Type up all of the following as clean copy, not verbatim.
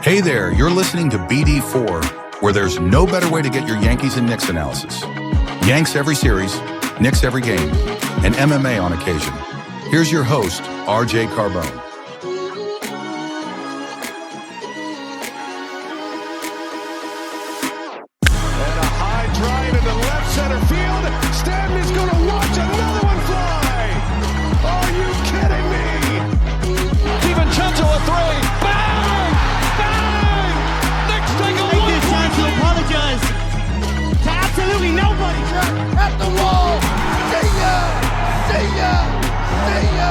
Hey there, you're listening to BD4, where there's no better way to get your Yankees and Knicks analysis. Yanks every series, Knicks every game, and MMA on occasion. Here's your host, RJ Carbone. And a high drive into left center field. Stanley's going to watch another one fly. Are you kidding me? DiVincenzo a three. Bang! Bang! Knicks take a Take this chance to apologize to absolutely nobody. At the wall. See ya! See ya! See ya!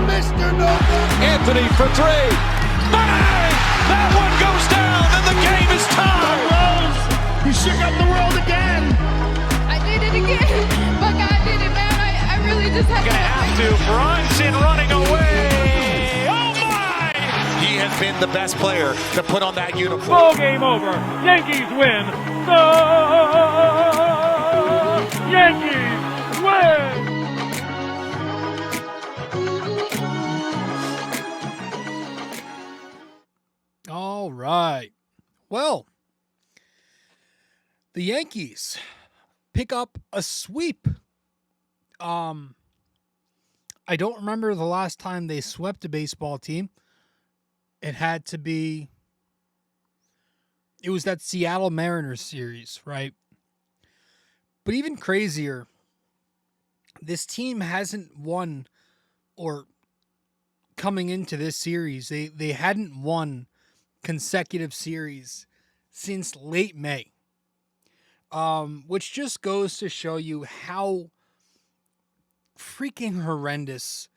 Mr. Nova. Anthony for three. Bang! That one goes down and the game is tied. Rose, you shook up the world again. I did it again. But God did it, man. I really just had Gonna have to. Brunson running away. Oh my! He has been the best player to put on that uniform. Ball game over. Yankees win. The Yankees win. All right. Well, the Yankees pick up a sweep. I don't remember the last time they swept a baseball team. It was that Seattle Mariners series, right? But even crazier, this team hasn't won, or coming into this series, they hadn't won consecutive series since late May. Which just goes to show you how freaking horrendous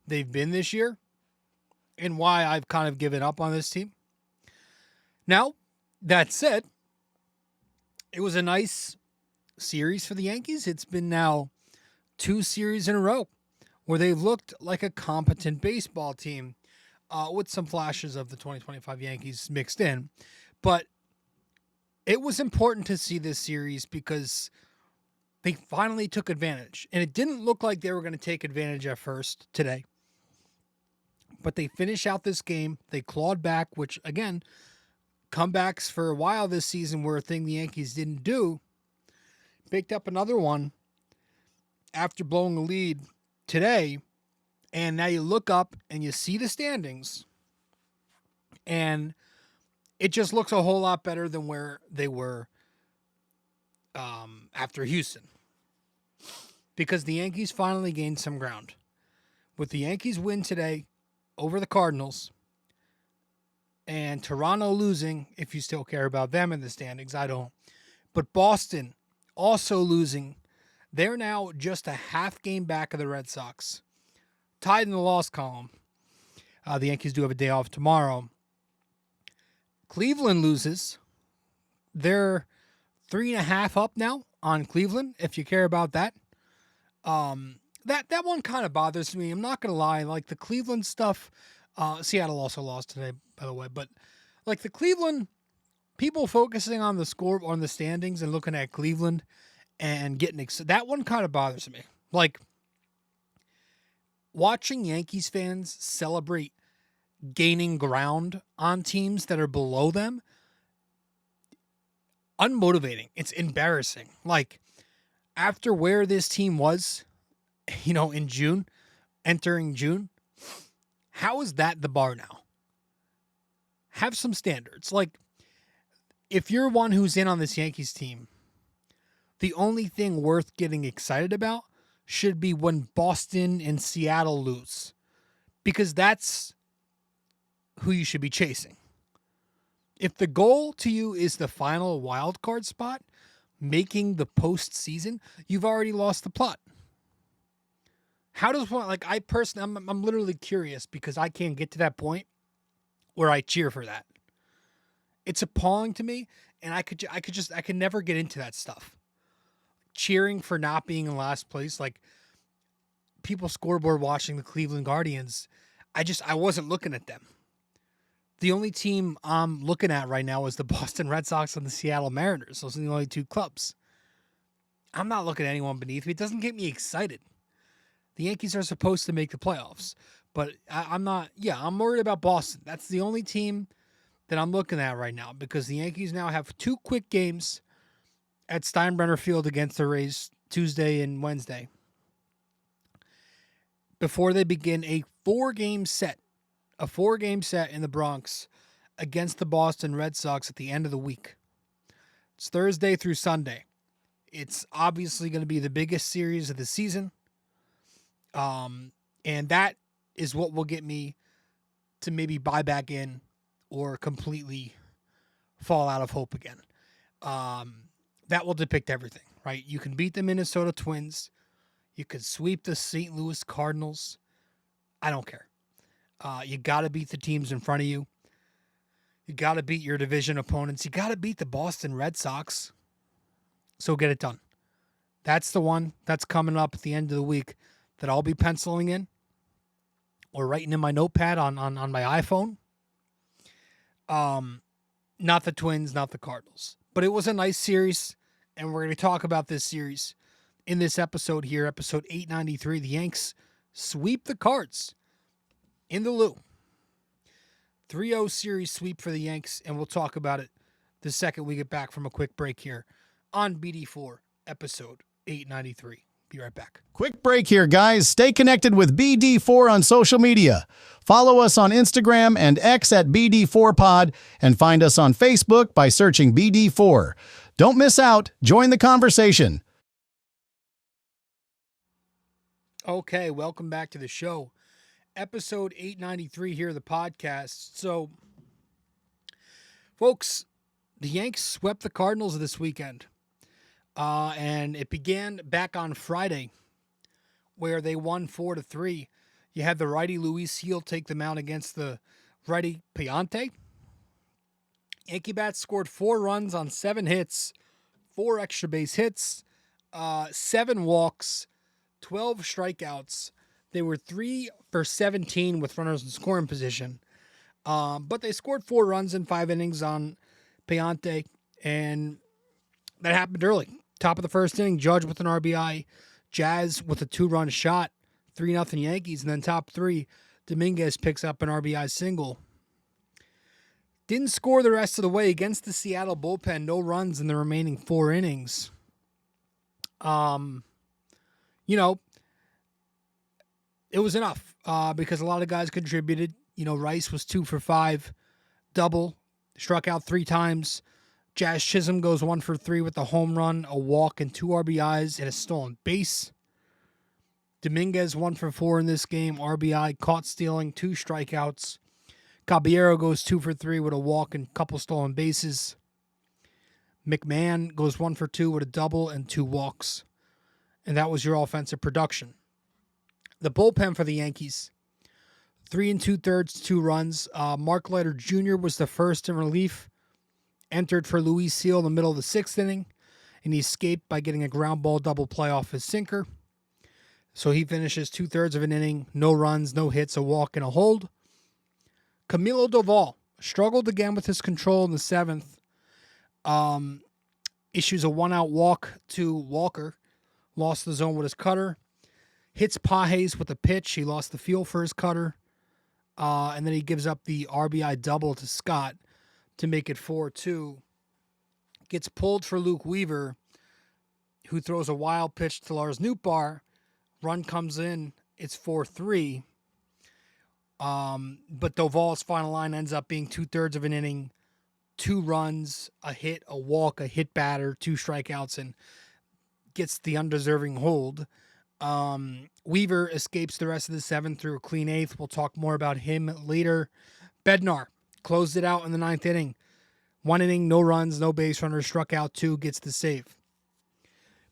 they've been this year and why I've kind of given up on this team. Now, that said, it was a nice series for the Yankees. It's been now 2 series in a row where they've looked like a competent baseball team, with some flashes of the 2025 Yankees mixed in. But it was important to see this series because they finally took advantage. And it didn't look like they were going to take advantage at first today. But they finish out this game. They clawed back, which, again, comebacks for a while this season were a thing the Yankees didn't do. Picked up another one after blowing a lead today. And now you look up and you see the standings. And it just looks a whole lot better than where they were after Houston. Because the Yankees finally gained some ground. With the Yankees win today over the Cardinals, and Toronto losing, if you still care about them in the standings, I don't. But Boston also losing. They're now just a half game back of the Red Sox. Tied in the loss column. The Yankees do have a day off tomorrow. Cleveland loses. They're 3.5 up now on Cleveland, if you care about that. That one kind of bothers me. I'm not going to lie. Like the Cleveland stuff, Seattle also lost today, by the way. But like the Cleveland, people focusing on the score, on the standings and looking at Cleveland and getting that one kind of bothers me. Like watching Yankees fans celebrate gaining ground on teams that are below them, unmotivating. It's embarrassing. Like, after where this team was, in June, entering June, how is that the bar now? Have some standards. Like, if you're one who's in on this Yankees team, the only thing worth getting excited about should be when Boston and Seattle lose, because that's who you should be chasing. If the goal to you is the final wild card spot, making the postseason, you've already lost the plot. How does one, like, I personally, I'm literally curious because I can't get to that point where I cheer for that. It's appalling to me, and I could never get into that stuff. Cheering for not being in last place, like people scoreboard watching the Cleveland Guardians, I wasn't looking at them. The only team I'm looking at right now is the Boston Red Sox and the Seattle Mariners. Those are the only 2 clubs. I'm not looking at anyone beneath me. It doesn't get me excited. The Yankees are supposed to make the playoffs, but I'm not. Yeah, I'm worried about Boston. That's the only team that I'm looking at right now because the Yankees now have 2 quick games at Steinbrenner Field against the Rays Tuesday and Wednesday before they begin a 4-game set in the Bronx against the Boston Red Sox at the end of the week. It's Thursday through Sunday. It's obviously going to be the biggest series of the season. And that is what will get me to maybe buy back in or completely fall out of hope again. That will depict everything, right? You can beat the Minnesota Twins. You could sweep the St. Louis Cardinals. I don't care. You got to beat the teams in front of you. You got to beat your division opponents. You got to beat the Boston Red Sox. So get it done. That's the one that's coming up at the end of the week that I'll be penciling in or writing in my notepad on my iPhone. Not the Twins, not the Cardinals. But it was a nice series, and we're going to talk about this series in this episode here, episode 893. The Yanks sweep the Cards in the Lou. 3-0 series sweep for the Yanks, and we'll talk about it the second we get back from a quick break here on BD4, episode 893. Be right back. Quick break here, guys. Stay connected with BD4 on social media. Follow us on Instagram and X at BD4Pod, and find us on Facebook by searching BD4. Don't miss out. Join the conversation. Okay, welcome back to the show. Episode 893 here, the podcast. So, folks, the Yanks swept the Cardinals this weekend. And it began back on Friday where they won 4-3. You had the righty Luis Gil take them out against the righty Piante. Yankee bats scored 4 runs on 7 hits, 4 extra base hits, 7 walks, 12 strikeouts. They were 3 for 17 with runners in scoring position. But they scored 4 runs in 5 innings on Piante, and that happened early. Top of the first inning, Judge with an RBI, Jazz with a 2-run shot, 3-0 Yankees, and then top 3, Dominguez picks up an RBI single. Didn't score the rest of the way against the Seattle bullpen, no runs in the remaining 4 innings. It was enough because a lot of guys contributed. Rice was 2 for 5, double, struck out 3 times. Jazz Chisholm goes 1 for 3 with a home run, a walk, and 2 RBIs and a stolen base. Dominguez 1 for 4 in this game, RBI, caught stealing, 2 strikeouts. Caballero goes 2 for 3 with a walk and a couple stolen bases. McMahon goes 1 for 2 with a double and 2 walks. And that was your offensive production. The bullpen for the Yankees, 3 2/3, 2 runs. Mark Leiter Jr. was the first in relief. Entered for Luis Gil in the middle of the 6th inning, and he escaped by getting a ground ball double play off his sinker. So he finishes 2/3 of an inning, no runs, no hits, a walk, and a hold. Camilo Doval struggled again with his control in the 7th. Issues a 1-out walk to Walker, lost the zone with his cutter. Hits Pages with a pitch, he lost the feel for his cutter. And then he gives up the RBI double to Scott to make it 4-2. Gets pulled for Luke Weaver, who throws a wild pitch to Lars Nootbaar. Run comes in. It's 4-3. But Doval's final line ends up being 2/3 of an inning, 2 runs, a hit, a walk, a hit batter, 2 strikeouts, and gets the undeserving hold. Weaver escapes the rest of the 7th through a clean 8th. We'll talk more about him later. Bednar closed it out in the 9th inning. 1 inning, no runs, no base runners, struck out 2, gets the save.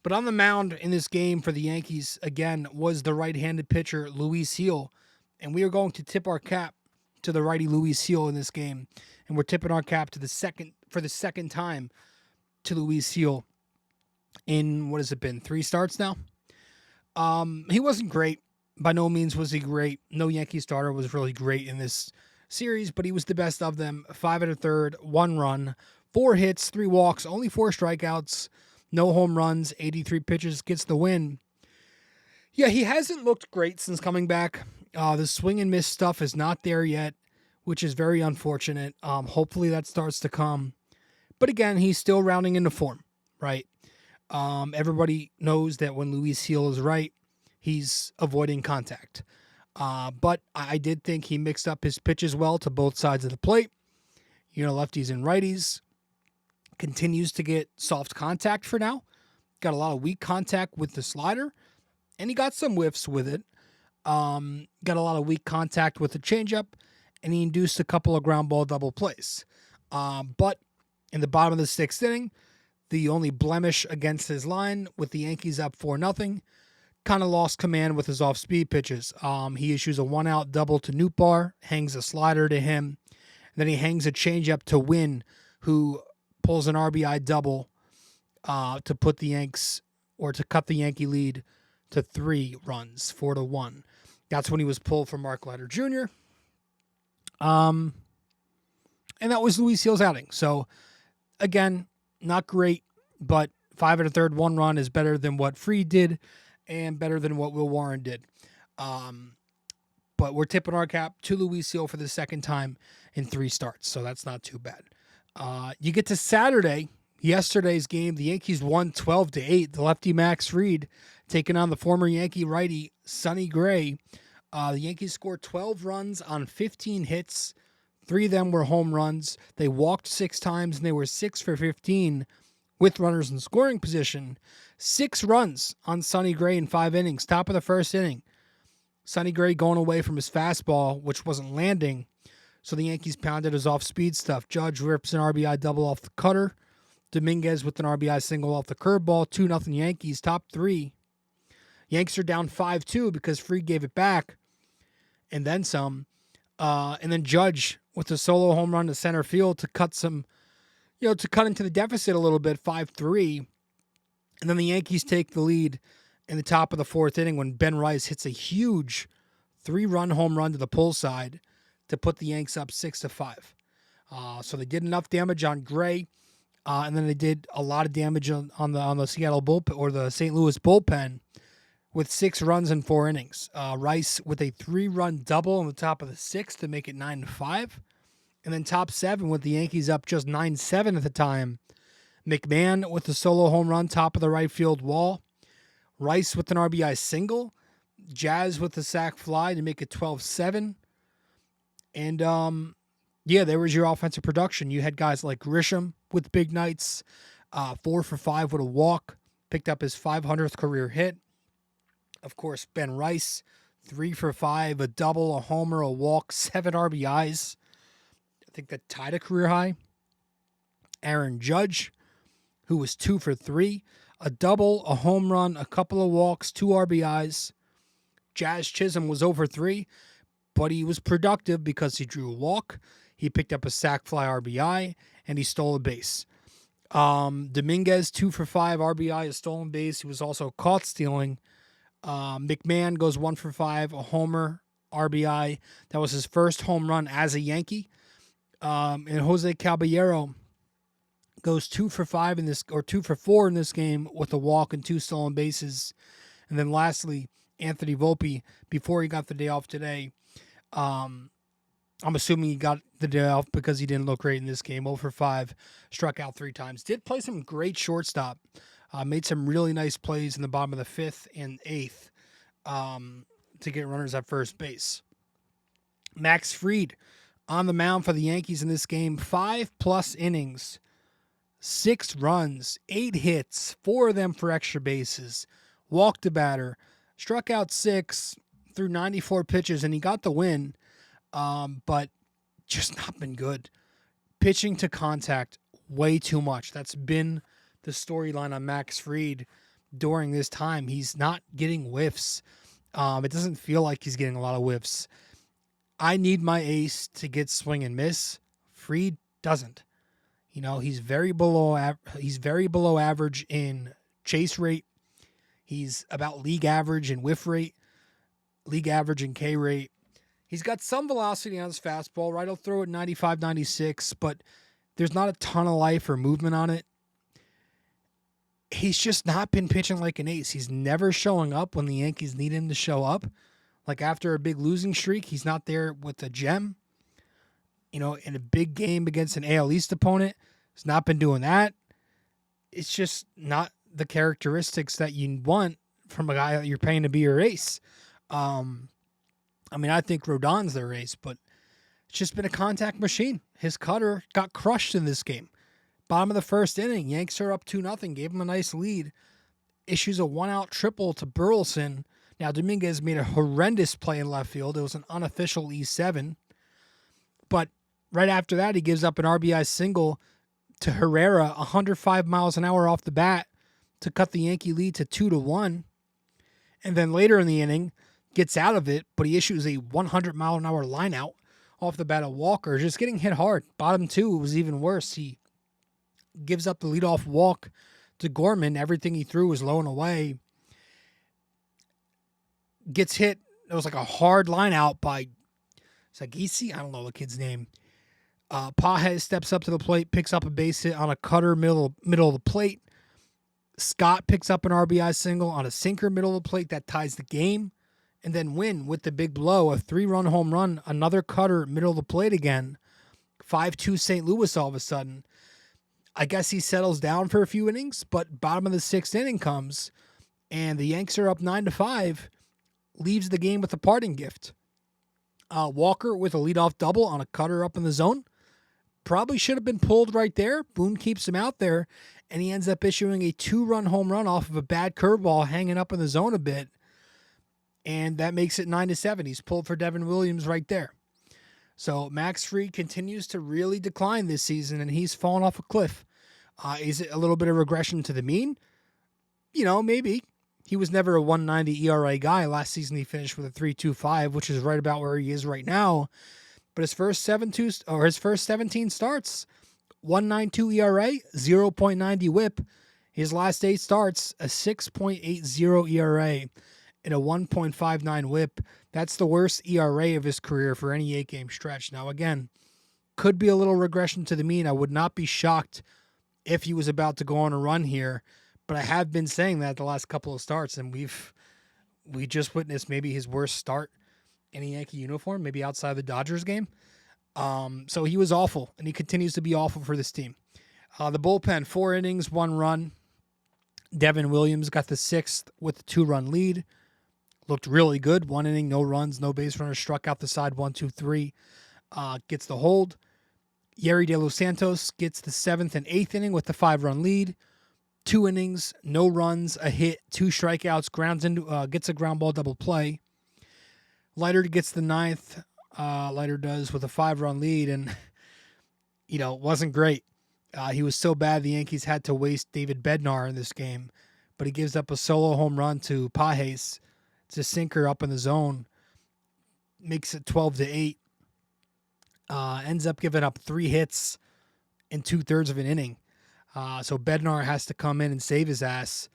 But on the mound in this game for the Yankees, again, was the right-handed pitcher, Luis Gil. And we are going to tip our cap to the righty Luis Gil in this game. And we're tipping our cap to the second time to Luis Gil in, what has it been, 3 starts now? He wasn't great. By no means was he great. No Yankee starter was really great in this series, but he was the best of them. 5 1/3, 1 run, 4 hits, 3 walks, only 4 strikeouts, no home runs, 83 pitches, gets the win. Yeah, he hasn't looked great since coming back. The swing and miss stuff is not there yet, which is very unfortunate. Hopefully that starts to come. But again, he's still rounding into form, right? Everybody knows that when Luis Seal is right, he's avoiding contact. But I did think he mixed up his pitches well to both sides of the plate. Lefties and righties. Continues to get soft contact for now. Got a lot of weak contact with the slider, and he got some whiffs with it. Got a lot of weak contact with the changeup, and he induced a couple of ground ball double plays. But in the bottom of the 6th inning, the only blemish against his line with the Yankees up 4-0, kind of lost command with his off-speed pitches. He issues a 1-out double to Nootbaar, hangs a slider to him, and then he hangs a changeup to Wynn, who pulls an RBI double to put the Yanks, or to cut the Yankee lead to 3 runs, 4-1. That's when he was pulled for Mark Leiter Jr. And that was Luis Seal's outing. So, again, not great, but 5 1/3, 1 run is better than what Fried did and better than what Will Warren did. But we're tipping our cap to Luis Seal for the second time in 3 starts, so that's not too bad. You get to Saturday, yesterday's game. The Yankees won 12-8. The lefty Max Fried taking on the former Yankee righty Sonny Gray. The Yankees scored 12 runs on 15 hits. 3 of them were home runs. They walked 6 times, and they were 6 for 15 with runners in scoring position. 6 runs on Sonny Gray in 5 innings. Top of the 1st inning. Sonny Gray going away from his fastball, which wasn't landing. So the Yankees pounded his off-speed stuff. Judge rips an RBI double off the cutter. Dominguez with an RBI single off the curveball. 2-0 Yankees, top 3. Yanks are down 5-2 because Fried gave it back, and then some. And then Judge with a solo home run to center field to cut to cut into the deficit a little bit, 5-3. And then the Yankees take the lead in the top of the 4th inning when Ben Rice hits a huge 3-run home run to the pull side to put the Yanks up 6-5. So they did enough damage on Gray, and then they did a lot of damage on the Seattle bullpen, or the St. Louis bullpen, with 6 runs in 4 innings. Rice with a 3-run double in the top of the 6th to make it 9-5. And then top 7 with the Yankees up just 9-7 at the time. McMahon with the solo home run, top of the right field wall. Rice with an RBI single. Jazz with the sac fly to make it 12-7. And, there was your offensive production. You had guys like Grisham with big nights, 4 for 5 with a walk, picked up his 500th career hit. Of course, Ben Rice, 3 for 5, a double, a homer, a walk, 7 RBIs. I think that tied a career high. Aaron Judge, who was 2 for 3, a double, a home run, a couple of walks, 2 RBIs. Jazz Chisholm was over 3, but he was productive because he drew a walk, he picked up a sac fly RBI, and he stole a base. Dominguez, 2 for 5 RBI, a stolen base. He was also caught stealing. McMahon goes 1 for 5, a homer, RBI. That was his first home run as a Yankee. And Jose Caballero goes 2 for 5 in this, or 2 for 4 in this game with a walk and 2 stolen bases. And then lastly, Anthony Volpe, before he got the day off today, I'm assuming he got the day off because he didn't look great in this game. 0 for 5, struck out 3 times. Did play some great shortstop. Made some really nice plays in the bottom of the 5th and 8th to get runners at first base. Max Fried on the mound for the Yankees in this game. 5+ innings, 6 runs, 8 hits, 4 of them for extra bases. Walked a batter, struck out 6 through 94 pitches, and he got the win, but just not been good. Pitching to contact way too much. That's been the storyline on Max Fried during this time. He's not getting whiffs. It doesn't feel like he's getting a lot of whiffs. I need my ace to get swing and miss. Fried doesn't. He's very below average in chase rate. He's about league average in whiff rate, league average in K rate. He's got some velocity on his fastball, right? He'll throw it 95, 96, but there's not a ton of life or movement on it. he's just not been pitching like an ace. He's never showing up when the Yankees need him to show up. Like after a big losing streak, he's not there with a gem. In a big game against an AL East opponent, he's not been doing that. It's just not the characteristics that you want from a guy that you're paying to be your ace. I think Rodon's their ace, but it's just been a contact machine. His cutter got crushed in this game. Bottom of the first inning, Yanks are up 2-0, gave him a nice lead. Issues a 1-out triple to Burleson. Now, Dominguez made a horrendous play in left field. It was an unofficial E7. But right after that, he gives up an RBI single to Herrera, 105 miles an hour off the bat to cut the Yankee lead to 2-1. And then later in the inning, gets out of it, but he issues a 100-mile-an-hour line out off the bat of Walker, just getting hit hard. Bottom two, it was even worse. He gives up the leadoff walk to Gorman. Everything he threw was low and away. Gets hit. It was like a hard line out by Sagisi. I don't know the kid's name. Pages steps up to the plate, picks up a base hit on a cutter middle of the plate. Scott picks up an RBI single on a sinker middle of the plate that ties the game. And then Wynn with the big blow, a 3-run home run, another cutter middle of the plate again. 5-2 St. Louis all of a sudden. I guess he settles down for a few innings, but bottom of the sixth inning comes, and the Yanks are up 9-5, leaves the game with a parting gift. Walker with a leadoff double on a cutter up in the zone. Probably should have been pulled right there. Boone keeps him out there, and he ends up issuing a 2-run home run off of a bad curveball hanging up in the zone a bit. And that makes it 9-7. He's pulled for Devin Williams right there. So Max Fried continues to really decline this season, and he's fallen off a cliff. Is it a little bit of regression to the mean? Maybe. He was never a 1.90 ERA guy. Last season he finished with a 3.25, which is right about where he is right now. But his first 17 starts, 1.92 ERA, 0.90 WHIP. His last 8 starts, a 6.80 ERA. And a 1.59 whip. That's the worst ERA of his career for any 8-game stretch. Now, again, could be a little regression to the mean. I would not be shocked if he was about to go on a run here, but I have been saying that the last couple of starts, and we just witnessed maybe his worst start in a Yankee uniform, maybe outside the Dodgers game. So he was awful, and he continues to be awful for this team. The bullpen, 4 innings, 1 run. Devin Williams got the 6th with a 2-run lead. Looked really good. 1 inning, no runs, no base runners, struck out the side 1-2-3. Gets the hold. Yerry De Los Santos gets the 7th and 8th inning with the 5-run lead. 2 innings, no runs, a hit, 2 strikeouts, gets a ground ball double play. Leiter gets the 9th. Leiter does with a 5-run lead, and wasn't great. He was so bad the Yankees had to waste David Bednar in this game, but he gives up a solo home run to Pages. It's a sinker up in the zone. Makes it 12-8. Ends up giving up 3 hits in 2/3 of an inning. So Bednar has to come in and save his ass,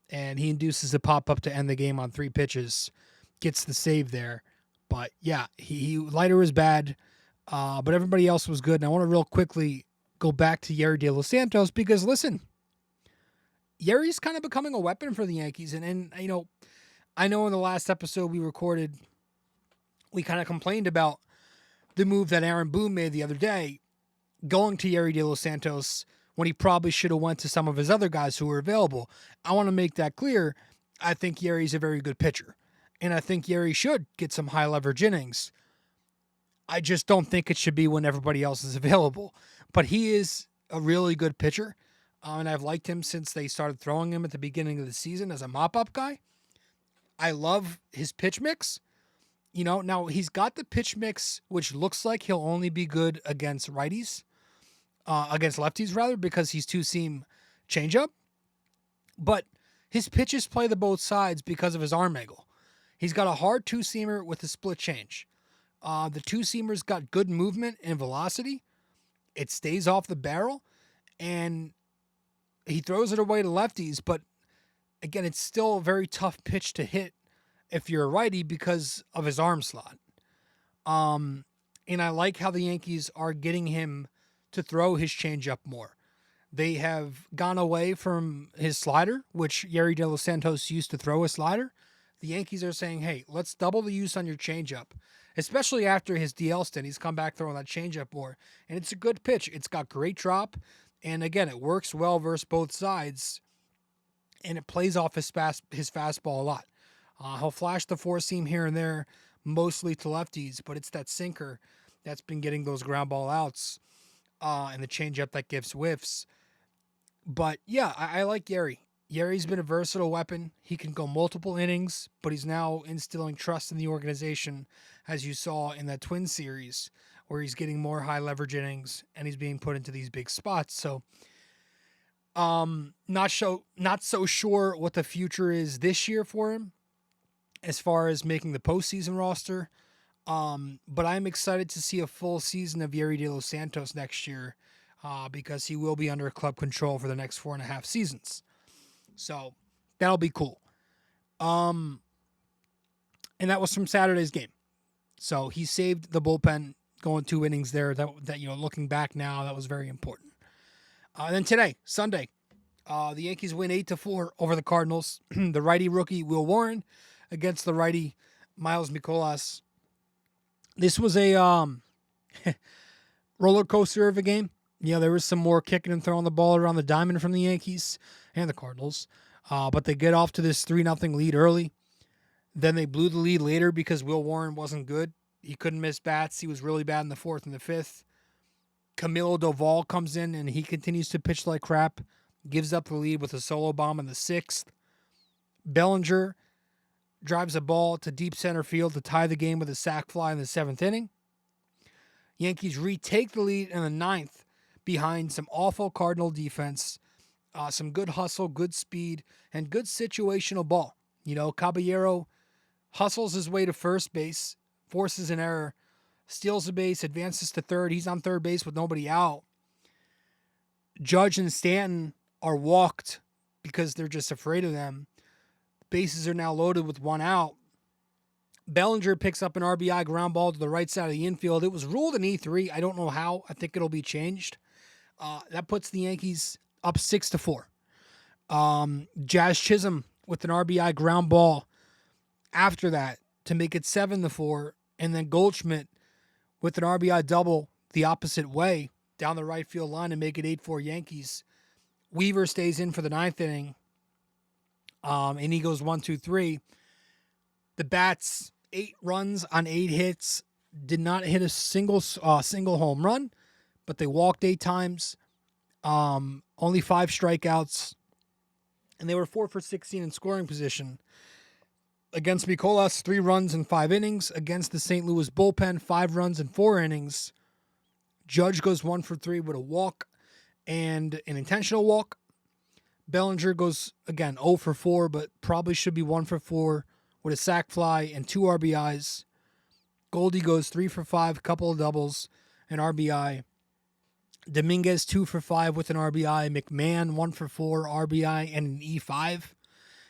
and he induces a pop-up to end the game on 3 pitches. Gets the save there. But, yeah, Leiter was bad, but everybody else was good. And I want to real quickly go back to Yerry De Los Santos because, listen, Yerry's kind of becoming a weapon for the Yankees. And I know in the last episode we recorded, we kind of complained about the move that Aaron Boone made the other day, going to Yerry De Los Santos when he probably should have went to some of his other guys who were available. I want to make that clear. I think Yerry's a very good pitcher, and I think Yerry should get some high leverage innings. I just don't think it should be when everybody else is available. But he is a really good pitcher, and I've liked him since they started throwing him at the beginning of the season as a mop-up guy. I love his pitch mix. Now he's got the pitch mix, which looks like he'll only be good against lefties rather, because he's 2-seam changeup. But his pitches play the both sides because of his arm angle. He's got a hard 2-seamer with a split change. The 2-seamer's got good movement and velocity. It stays off the barrel, and he throws it away to lefties, but again, it's still a very tough pitch to hit if you're a righty because of his arm slot. And I like how the Yankees are getting him to throw his changeup more. They have gone away from his slider, which Yerry De Los Santos used to throw a slider. The Yankees are saying, hey, let's double the use on your changeup, especially after his DL stint. He's come back throwing that changeup more, and it's a good pitch. It's got great drop, and again, it works well versus both sides, and it plays off his fastball a lot. He'll flash the four seam here and there, mostly to lefties, but it's that sinker that's been getting those ground ball outs, and the changeup that gives whiffs. But yeah, I like Yerry. Yerry's been a versatile weapon. He can go multiple innings, but he's now instilling trust in the organization, as you saw in that Twins series, where he's getting more high leverage innings and he's being put into these big spots. So, not so sure what the future is this year for him, as far as making the postseason roster. But I'm excited to see a full season of Yerry De Los Santos next year, because he will be under club control for the next 4.5 seasons. So that'll be cool. And that was from Saturday's game. So he saved the bullpen going 2 innings there. That looking back now, that was very important. And then today, Sunday, the Yankees win 8-4 over the Cardinals. The righty rookie Will Warren against the righty Miles Mikolas. This was a roller coaster of a game. There was some more kicking and throwing the ball around the diamond from the Yankees and the Cardinals. But they get off to this 3-0 lead early. Then they blew the lead later because Will Warren wasn't good. He couldn't miss bats. He was really bad in the 4th and the 5th. Camilo Doval comes in and he continues to pitch like crap. Gives up the lead with a solo bomb in the 6th. Bellinger drives a ball to deep center field to tie the game with a sac fly in the 7th inning. Yankees retake the lead in the 9th behind some awful Cardinal defense, some good hustle, good speed, and good situational ball. Caballero hustles his way to first base, forces an error, steals a base, advances to third. He's on third base with nobody out. Judge and Stanton are walked because they're just afraid of them. Bases are now loaded with 1 out. Bellinger picks up an RBI ground ball to the right side of the infield. It was ruled an E3. I don't know how. I think it'll be changed. That puts the Yankees up 6-4. Jazz Chisholm with an RBI ground ball after that to make it 7-4. And then Goldschmidt with an RBI double the opposite way down the right field line to make it 8-4 Yankees. Weaver stays in for the 9th inning. And he goes 1-2-3. The Bats, 8 runs on 8 hits, did not hit a single home run, but they walked 8 times. Only 5 strikeouts, and they were 4 for 16 in scoring position. Against Mikolas, 3 runs in 5 innings. Against the St. Louis bullpen, 5 runs in 4 innings. Judge goes 1 for 3 with a walk and an intentional walk. Bellinger goes, again, 0 for 4, but probably should be 1 for 4 with a sac fly and 2 RBIs. Goldie goes 3 for 5, couple of doubles, an RBI. Dominguez 2 for 5 with an RBI. McMahon 1 for 4, RBI and an E5.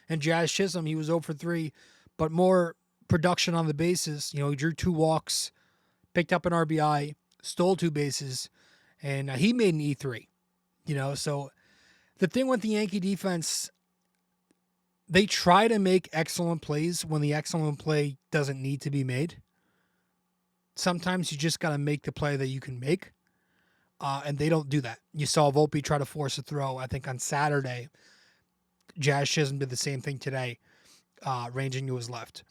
And Jazz Chisholm, he was 0 for 3, but more production on the bases. He drew 2 walks, picked up an RBI, stole 2 bases, and he made an E3. So the thing with the Yankee defense, they try to make excellent plays when the excellent play doesn't need to be made. Sometimes you just got to make the play that you can make, and they don't do that. You saw Volpe try to force a throw, I think, on Saturday. Jazz Chisholm did the same thing today, ranging to his left.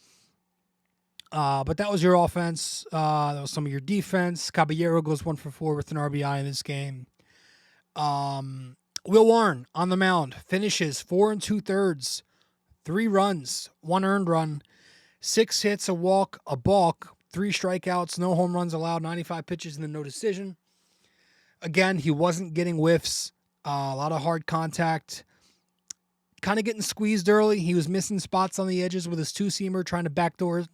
But that was your offense. That was some of your defense. Caballero goes 1 for 4 with an RBI in this game. Will Warren on the mound finishes 4 2/3, 3 runs, 1 earned run, 6 hits, a walk, a balk, 3 strikeouts, no home runs allowed, 95 pitches, and then no decision. Again, he wasn't getting whiffs, a lot of hard contact, kind of getting squeezed early. He was missing spots on the edges with his 2-seamer, trying to backdoor.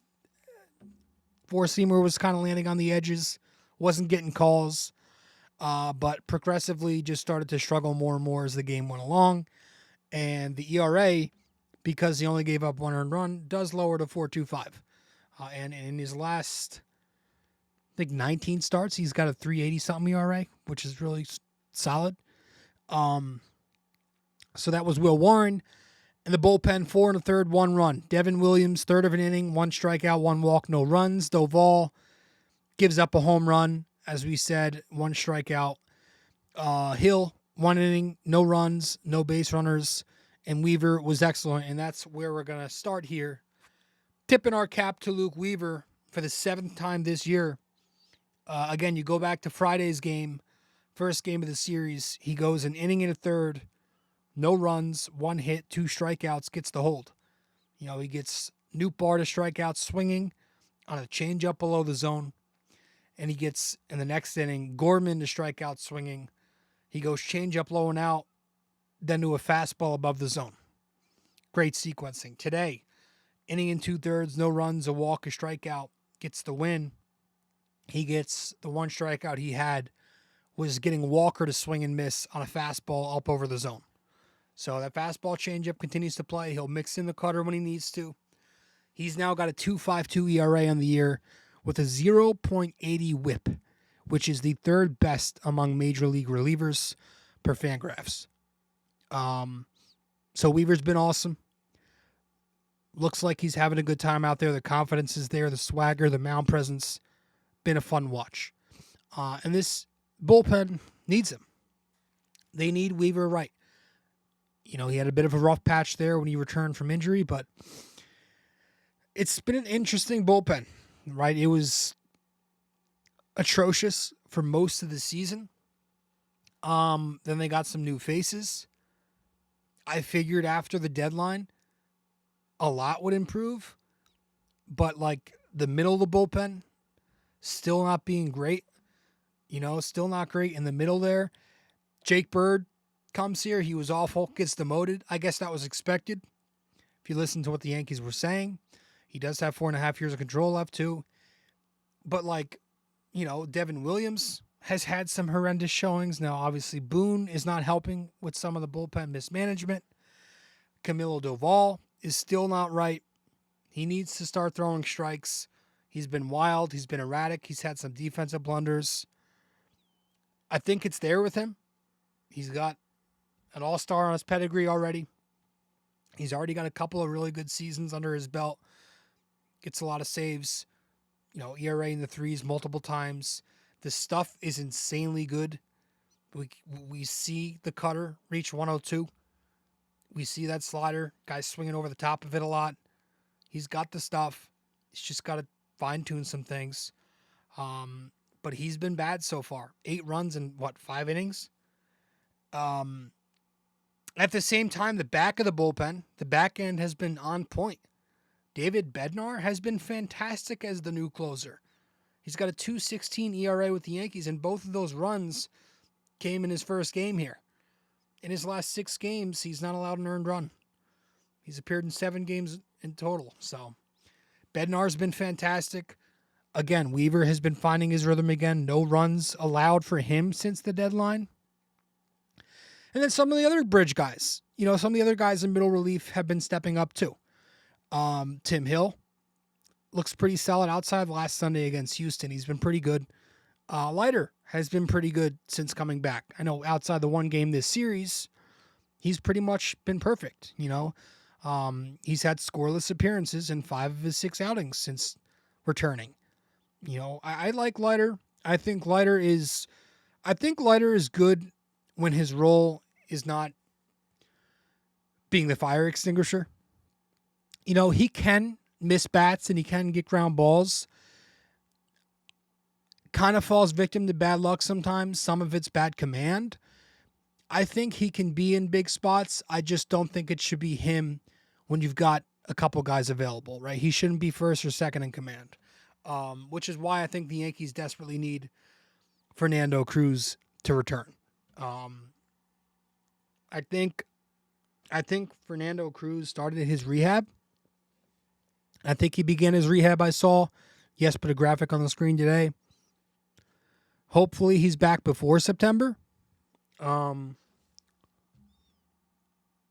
4-seamer was kind of landing on the edges, wasn't getting calls, but progressively just started to struggle more and more as the game went along. And the ERA, because he only gave up 1 earned run, does lower to 4.25. And in his last, I think, 19 starts, he's got a 3.80-something ERA, which is really solid. So that was Will Warren. In the bullpen, 4 1/3, 1 run. Devin Williams, third of an inning, 1 strikeout, 1 walk, no runs. Doval gives up a home run, as we said, 1 strikeout. Hill, 1 inning, no runs, no base runners. And Weaver was excellent, and that's where we're going to start here. Tipping our cap to Luke Weaver for the 7th time this year. Again, you go back to Friday's game, first game of the series. He goes an inning and a third, no runs, 1 hit, 2 strikeouts, gets the hold. You know, he gets Nootbaar to strike out swinging on a changeup below the zone. And he gets, in the next inning, Gorman to strike out swinging. He goes changeup low and out, then to a fastball above the zone. Great sequencing. Today, inning and 2/3, no runs, a walk, a strikeout, gets the win. He gets the 1 strikeout he had was getting Walker to swing and miss on a fastball up over the zone. So that fastball changeup continues to play. He'll mix in the cutter when he needs to. He's now got a 2.52 ERA on the year with a 0.80 whip, which is the 3rd best among major league relievers per Fangraphs. So Weaver's been awesome. Looks like he's having a good time out there. The confidence is there, the swagger, the mound presence. Been a fun watch. And this bullpen needs him. They need Weaver right. You know, he had a bit of a rough patch there when he returned from injury, but it's been an interesting bullpen, right? It was atrocious for most of the season. Then they got some new faces. I figured after the deadline, a lot would improve, but like the middle of the bullpen, still not being great. You know, still not great in the middle there. Jake Bird comes here. He was awful, gets demoted. I guess that was expected. If you listen to what the Yankees were saying, he does have 4.5 years of control left too. But like, you know, Devin Williams has had some horrendous showings. Now, obviously, Boone is not helping with some of the bullpen mismanagement. Camilo Doval is still not right. He needs to start throwing strikes. He's been wild. He's been erratic. He's had some defensive blunders. I think it's there with him. He's got an all-star on his pedigree already. He's already got a couple of really good seasons under his belt. Gets a lot of saves. You know, ERA in the 3s multiple times. The stuff is insanely good. We see the cutter reach 102. We see that slider, guys swinging over the top of it a lot. He's got the stuff. He's just got to fine-tune some things. But he's been bad so far. 8 runs in, 5 innings? At the same time, the back of the bullpen, the back end has been on point. David Bednar has been fantastic as the new closer. He's got a 2.16 ERA with the Yankees, and both of those runs came in his first game here. In his last 6 games, he's not allowed an earned run. He's appeared in 7 games in total. So Bednar's been fantastic. Again, Weaver has been finding his rhythm again. No runs allowed for him since the deadline. And then some of the other bridge guys, you know, some of the other guys in middle relief have been stepping up too. Tim Hill looks pretty solid outside last Sunday against Houston. He's been pretty good. Leiter has been pretty good since coming back. I know outside the one game this series, he's pretty much been perfect. You know, he's had scoreless appearances in 5 of his 6 outings since returning. You know, I like Leiter. I think Leiter is good when his role is not being the fire extinguisher. You know, he can miss bats and he can get ground balls. Kind of falls victim to bad luck sometimes. Some of it's bad command. I think he can be in big spots. I just don't think it should be him when you've got a couple guys available, right? He shouldn't be first or second in command, which is why I think the Yankees desperately need Fernando Cruz to return. I think Fernando Cruz started his rehab. I think he began his rehab. I saw. Yes, put a graphic on the screen today. Hopefully he's back before September.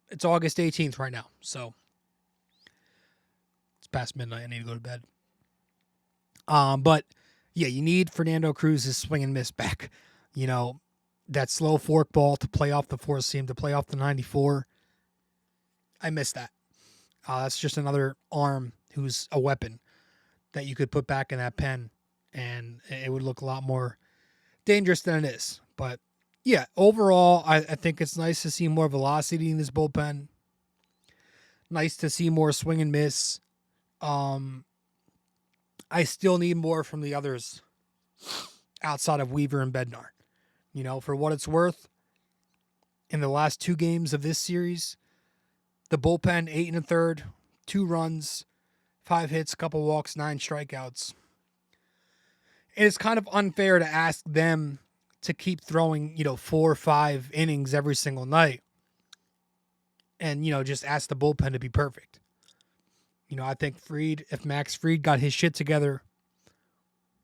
It's August 18th right now, so it's past midnight. I need to go to bed. But yeah, you need Fernando Cruz's swing and miss back. You know, that slow fork ball to play off the four seam, to play off the 94. I miss that. That's just another arm who's a weapon that you could put back in that pen, and it would look a lot more dangerous than it is. But yeah, overall, I think it's nice to see more velocity in this bullpen. Nice to see more swing and miss. I still need more from the others outside of Weaver and Bednar. You know, for what it's worth, in the last 2 games of this series, the bullpen, 8 1/3, 2 runs, 5 hits, couple walks, 9 strikeouts. And it's kind of unfair to ask them to keep throwing, 4 or 5 innings every single night and, just ask the bullpen to be perfect. I think if Max Fried got his shit together,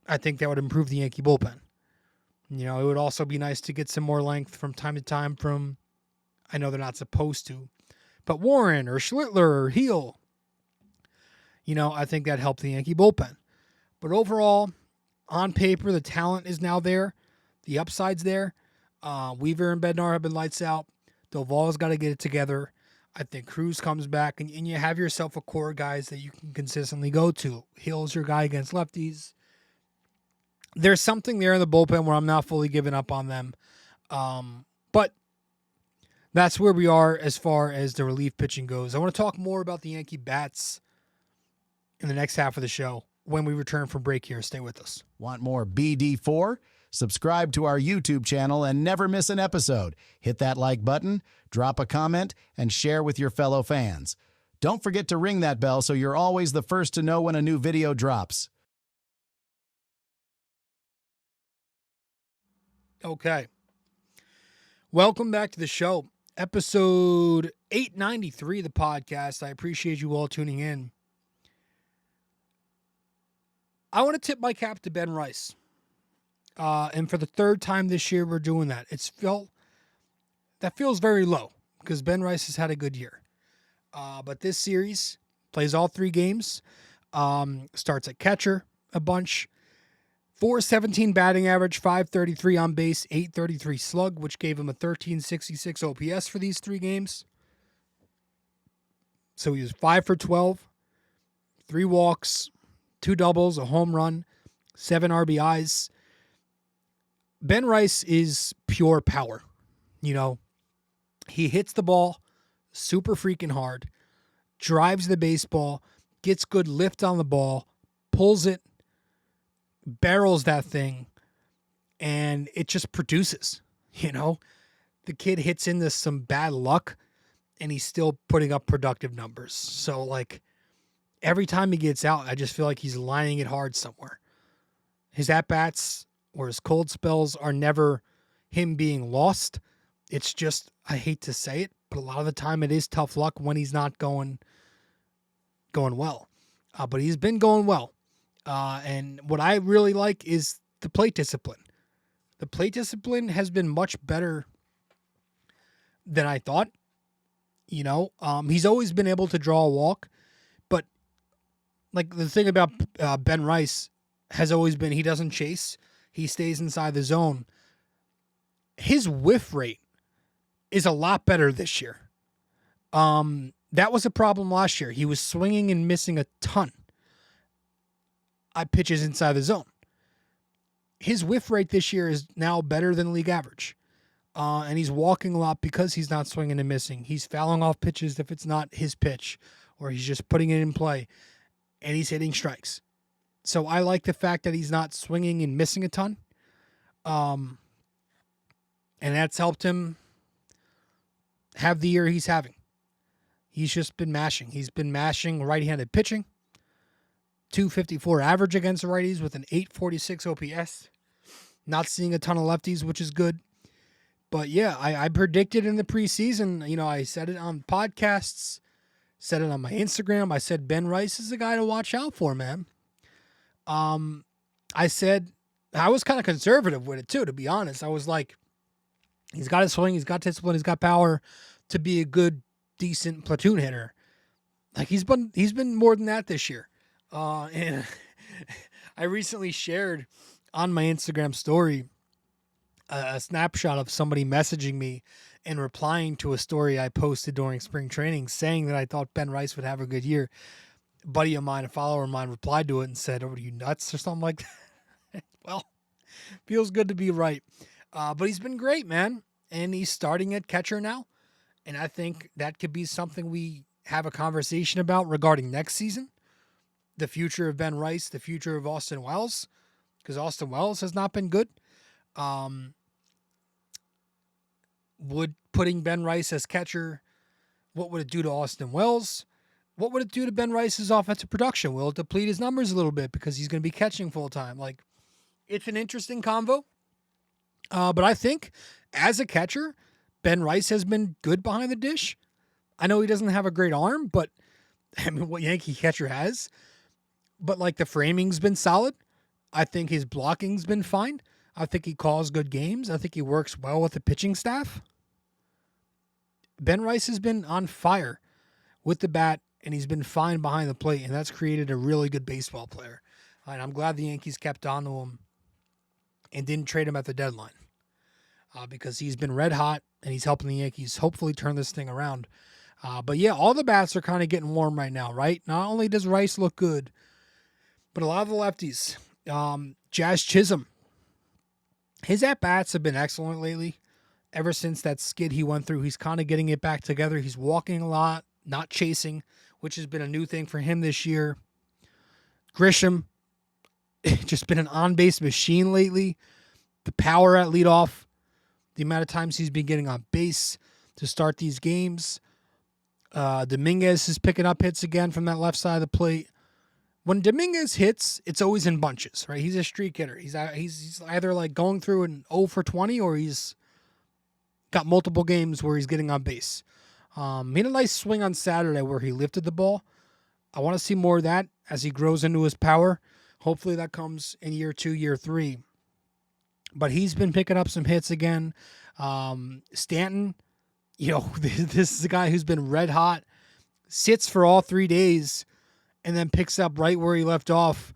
I think that would improve the Yankee bullpen. It would also be nice to get some more length from time to time from, I know they're not supposed to, but Warren or Schlittler or Heel. I think that helped the Yankee bullpen. But overall, on paper, the talent is now there. The upside's there. Weaver and Bednar have been lights out. Doval's got to get it together. I think Cruz comes back, and you have yourself a core of guys that you can consistently go to. Hill's your guy against lefties. There's something there in the bullpen where I'm not fully giving up on them. But that's where we are as far as the relief pitching goes. I want to talk more about the Yankee bats in the next half of the show when we return from break here. Stay with us. Want more BD4? Subscribe to our YouTube channel and never miss an episode. Hit that like button, drop a comment, and share with your fellow fans. Don't forget to ring that bell so you're always the first to know when a new video drops. Okay. Welcome back to the show. Episode 893 of the podcast. I appreciate you all tuning in. I want to tip my cap to Ben Rice. And for the 3rd time this year, we're doing that. That feels very low because Ben Rice has had a good year. But this series plays all 3 games. Starts at catcher a bunch. 417 batting average, 533 on base, 833 slug, which gave him a 1366 OPS for these 3 games. So he was 5 for 12, 3 walks, 2 doubles, a home run, 7 RBIs. Ben Rice is pure power. He hits the ball super freaking hard, drives the baseball, gets good lift on the ball, pulls it, barrels that thing, and it just produces. The kid hits into some bad luck, and he's still putting up productive numbers. So, every time he gets out, I just feel like he's lining it hard somewhere. His at-bats or his cold spells are never him being lost. It's just, I hate to say it, but a lot of the time it is tough luck when he's not going well. But he's been going well. And what I really like is the plate discipline. The plate discipline has been much better than I thought. He's always been able to draw a walk, but the thing about Ben Rice has always been he doesn't chase. He stays inside the zone. His whiff rate is a lot better this year. That was a problem last year. He was swinging and missing a ton pitches inside the zone. His whiff rate this year is now better than league average. And he's walking a lot because he's not swinging and missing. He's fouling off pitches if it's not his pitch, or he's just putting it in play, and he's hitting strikes. So I like the fact that he's not swinging and missing a ton. And that's helped him have the year he's having. He's just been mashing. He's been mashing right-handed pitching. 254 average against the righties with an 846 OPS. Not seeing a ton of lefties, which is good. But yeah, I predicted in the preseason, I said it on podcasts, said it on my Instagram. I said Ben Rice is the guy to watch out for, man. I said, I was kind of conservative with it too, to be honest. I was like, he's got his swing, he's got discipline, he's got power to be a good, decent platoon hitter. He's been more than that this year. And I recently shared on my Instagram story a snapshot of somebody messaging me and replying to a story I posted during spring training saying that I thought Ben Rice would have a good year. A buddy of mine, a follower of mine, replied to it and said, "Oh, are you nuts?" or something like that. Well, feels good to be right. But he's been great, man. And he's starting at catcher now. And I think that could be something we have a conversation about regarding next season. The future of Ben Rice, the future of Austin Wells, because Austin Wells has not been good. Would putting Ben Rice as catcher, what would it do to Austin Wells? What would it do to Ben Rice's offensive production? Will it deplete his numbers a little bit because he's going to be catching full time? Like, it's an interesting convo. But I think as a catcher, Ben Rice has been good behind the dish. I know he doesn't have a great arm, but I mean, what Yankee catcher has? But like the framing's been solid. I think his blocking's been fine. I think he calls good games. I think he works well with the pitching staff. Ben Rice has been on fire with the bat, and he's been fine behind the plate, and that's created a really good baseball player. And I'm glad the Yankees kept on to him and didn't trade him at the deadline because he's been red hot, and he's helping the Yankees hopefully turn this thing around. But yeah, all the bats are kind of getting warm right now, right? Not only does Rice look good, but a lot of the lefties. Jazz Chisholm, his at-bats have been excellent lately. Ever since that skid he went through, he's kind of getting it back together. He's walking a lot, not chasing, which has been a new thing for him this year. Grisham, just been an on-base machine lately. The power at leadoff, the amount of times he's been getting on base to start these games. Dominguez is picking up hits again from that left side of the plate. When Dominguez hits, it's always in bunches, right? He's a streak hitter. He's either like going through an 0 for 20 or he's got multiple games where he's getting on base. He had a nice swing on Saturday where he lifted the ball. I want to see more of that as he grows into his power. Hopefully that comes in year 2, year 3. But he's been picking up some hits again. Stanton, this is a guy who's been red hot, sits for all 3 days, and then picks up right where he left off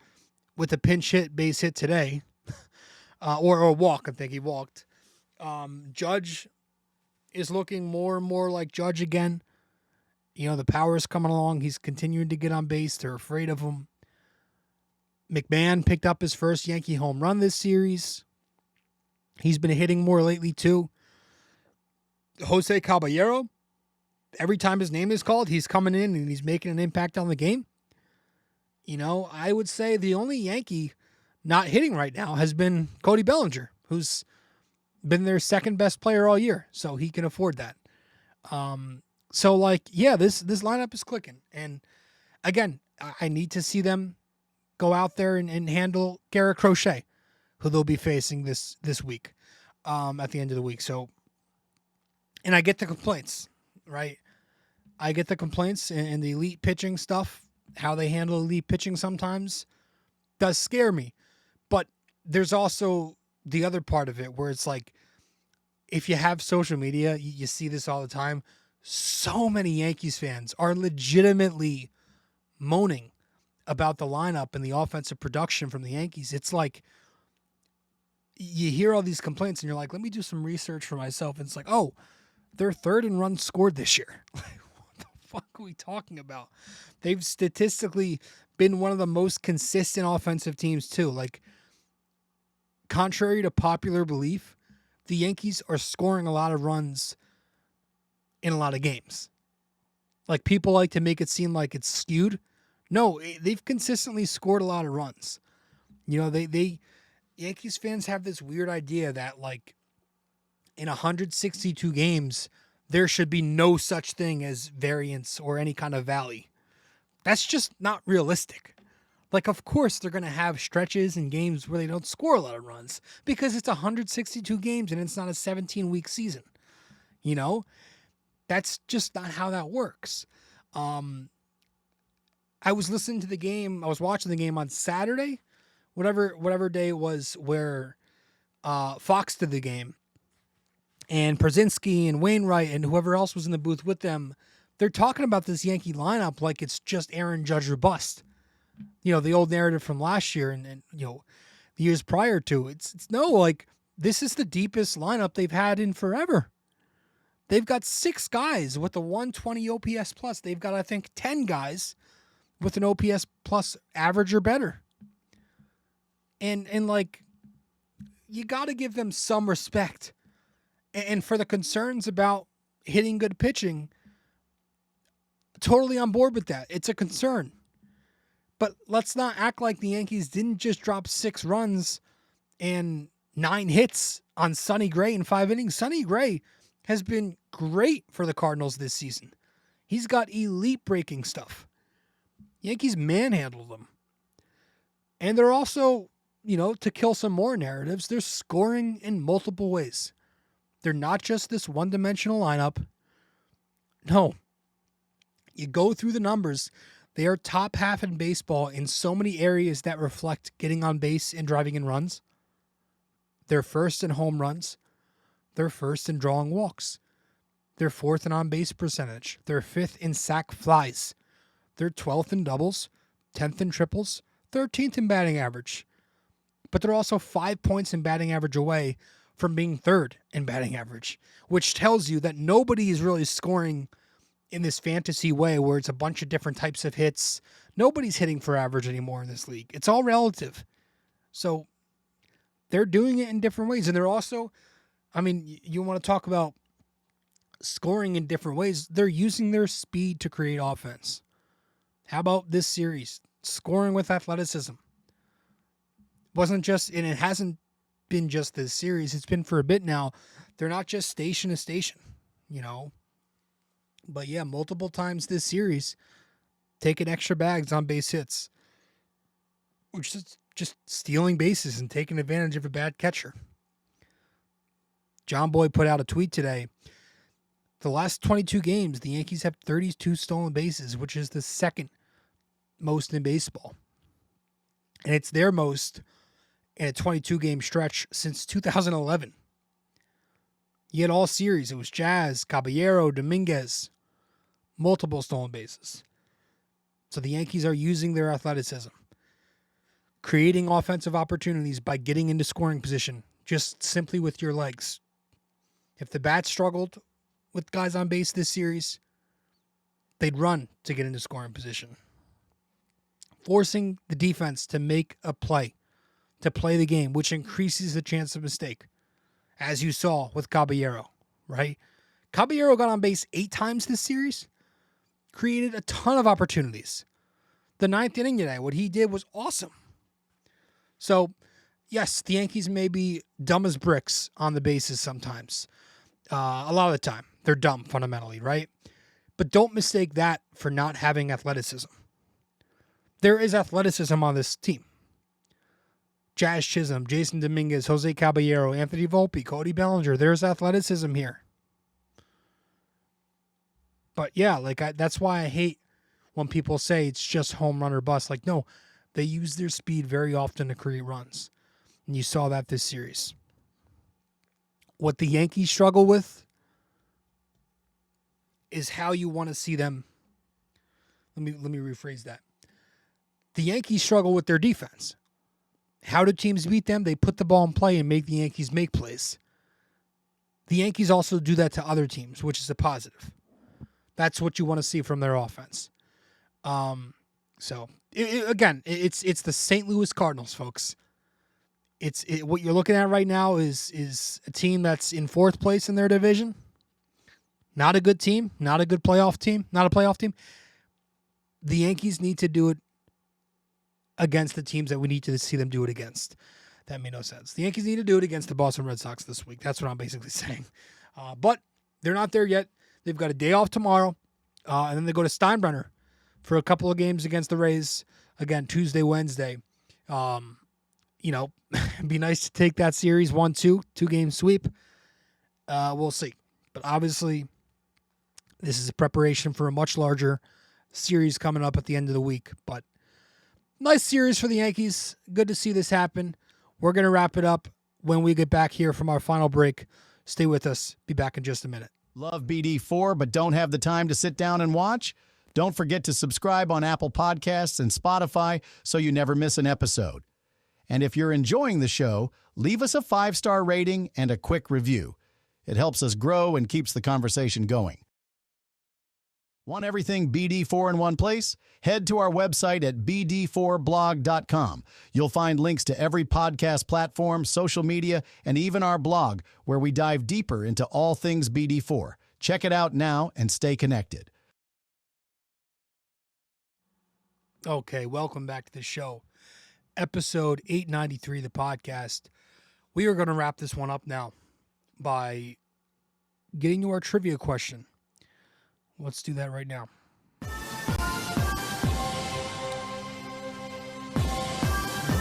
with a pinch hit, base hit today. Or a walk, I think he walked. Judge is looking more and more like Judge again. The power is coming along. He's continuing to get on base. They're afraid of him. McMahon picked up his first Yankee home run this series. He's been hitting more lately, too. Jose Caballero, every time his name is called, he's coming in and he's making an impact on the game. I would say the only Yankee not hitting right now has been Cody Bellinger, who's been their second best player all year, so he can afford that. This lineup is clicking. And again, I need to see them go out there and handle Garrett Crochet, who they'll be facing this week, at the end of the week. So, and I get the complaints, right? I get the complaints and the elite pitching stuff, how they handle elite pitching sometimes does scare me. But there's also the other part of it where it's like, if you have social media, you see this all the time. So many Yankees fans are legitimately moaning about the lineup and the offensive production from the Yankees. It's like you hear all these complaints and you're like, let me do some research for myself. And it's like, oh, they're third in runs scored this year. Like, what the fuck are we talking about? They've statistically been one of the most consistent offensive teams too. Like, contrary to popular belief, the Yankees are scoring a lot of runs in a lot of games. Like, people like to make it seem like it's skewed. No, they've consistently scored a lot of runs. Yankees fans have this weird idea that, like, in 162 games, there should be no such thing as variance or any kind of valley. That's just not realistic. Like, of course, they're going to have stretches and games where they don't score a lot of runs because it's 162 games and it's not a 17-week season. That's just not how that works. I was listening to the game. I was watching the game on Saturday, whatever day it was, where Fox did the game. And Przinsky and Wainwright and whoever else was in the booth with them, they're talking about this Yankee lineup like it's just Aaron Judge or bust. The old narrative from last year and the years prior to. It's no, like, this is the deepest lineup they've had in forever. They've got 6 guys with a 120 OPS plus. They've got, I think, 10 guys with an OPS plus average or better. And like, you got to give them some respect. And for the concerns about hitting good pitching, totally on board with that. It's a concern. But let's not act like the Yankees didn't just drop 6 runs and 9 hits on Sonny Gray in 5 innings. Sonny Gray has been great for the Cardinals this season. He's got elite breaking stuff. Yankees manhandled them. And they're also, to kill some more narratives, they're scoring in multiple ways. They're not just this one-dimensional lineup. No. You go through the numbers, they are top half in baseball in so many areas that reflect getting on base and driving in runs. They're first in home runs. They're first in drawing walks. They're 4th in on-base percentage. They're 5th in sac flies. They're 12th in doubles, 10th in triples, 13th in batting average. But they're also 5 points in batting average away from being 3rd in batting average, which tells you that nobody is really scoring in this fantasy way where it's a bunch of different types of hits. Nobody's hitting for average anymore in this league. It's all relative. So they're doing it in different ways. And they're also, you want to talk about scoring in different ways. They're using their speed to create offense. How about this series? Scoring with athleticism. And it hasn't been just this series. It's been for a bit now. They're not just station to station, But yeah, multiple times this series, taking extra bags on base hits, which is just stealing bases and taking advantage of a bad catcher. John Boy put out a tweet today. The last 22 games, the Yankees have 32 stolen bases, which is the second most in baseball. And it's their most in a 22-game stretch since 2011. Yet all series, it was Jazz, Caballero, Dominguez, multiple stolen bases. So the Yankees are using their athleticism, creating offensive opportunities by getting into scoring position, just simply with your legs. If the bats struggled with guys on base this series, they'd run to get into scoring position. Forcing the defense to make a play, to play the game, which increases the chance of mistake, as you saw with Caballero, right? Caballero got on base 8 times this series, created a ton of opportunities. The 9th inning today, what he did was awesome. So, yes, the Yankees may be dumb as bricks on the bases sometimes. A lot of the time, they're dumb fundamentally, right? But don't mistake that for not having athleticism. There is athleticism on this team. Jazz Chisholm, Jason Dominguez, Jose Caballero, Anthony Volpe, Cody Bellinger. There's athleticism here. But yeah, that's why I hate when people say it's just home run or bust. No, they use their speed very often to create runs. And you saw that this series. What the Yankees struggle with is how you want to see them. Let me rephrase that. The Yankees struggle with their defense. How do teams beat them? They put the ball in play and make the Yankees make plays. The Yankees also do that to other teams, which is a positive. That's what you want to see from their offense. It's the St. Louis Cardinals, folks. What you're looking at right now is a team that's in 4th place in their division. Not a good team, not a good playoff team, not a playoff team. The Yankees need to do it against the teams that we need to see them do it against. That made no sense. The Yankees need to do it against the Boston Red Sox this week. That's what I'm basically saying. But they're not there yet. They've got a day off tomorrow, and then they go to Steinbrenner for a couple of games against the Rays. Again, Tuesday, Wednesday. It'd be nice to take that series 1-2, 2-game sweep. We'll see. But obviously, this is a preparation for a much larger series coming up at the end of the week. But nice series for the Yankees. Good to see this happen. We're going to wrap it up when we get back here from our final break. Stay with us. Be back in just a minute. Love BD4, but don't have the time to sit down and watch? Don't forget to subscribe on Apple Podcasts and Spotify so you never miss an episode. And if you're enjoying the show, leave us a 5-star rating and a quick review. It helps us grow and keeps the conversation going. Want everything BD4 in one place? Head to our website at bd4blog.com. You'll find links to every podcast platform, social media, and even our blog, where we dive deeper into all things BD4. Check it out now and stay connected. Okay, welcome back to the show. Episode 893 of the podcast. We are going to wrap this one up now by getting to our trivia question. Let's do that right now.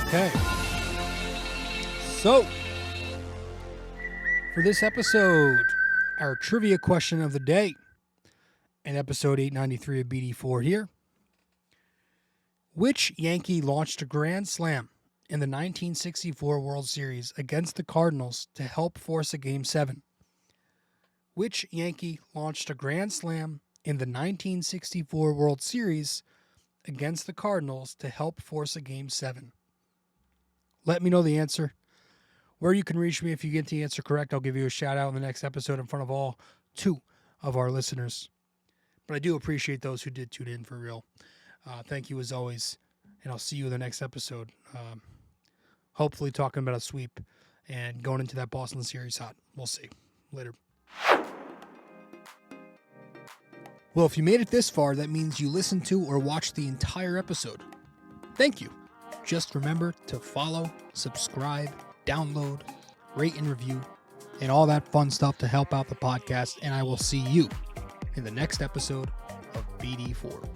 Okay. So, for this episode, our trivia question of the day, in episode 893 of BD4 here. Which Yankee launched a grand slam in the 1964 World Series against the Cardinals to help force a Game 7? Which Yankee launched a grand slam in the 1964 World Series against the Cardinals to help force a Game 7? Let me know the answer. Where you can reach me if you get the answer correct, I'll give you a shout out in the next episode in front of all 2 of our listeners. But I do appreciate those who did tune in for real. Thank you as always, and I'll see you in the next episode. Hopefully talking about a sweep and going into that Boston series hot. We'll see. Later. Well, if you made it this far, that means you listened to or watched the entire episode. Thank you. Just remember to follow, subscribe, download, rate and review, and all that fun stuff to help out the podcast. And I will see you in the next episode of BD4.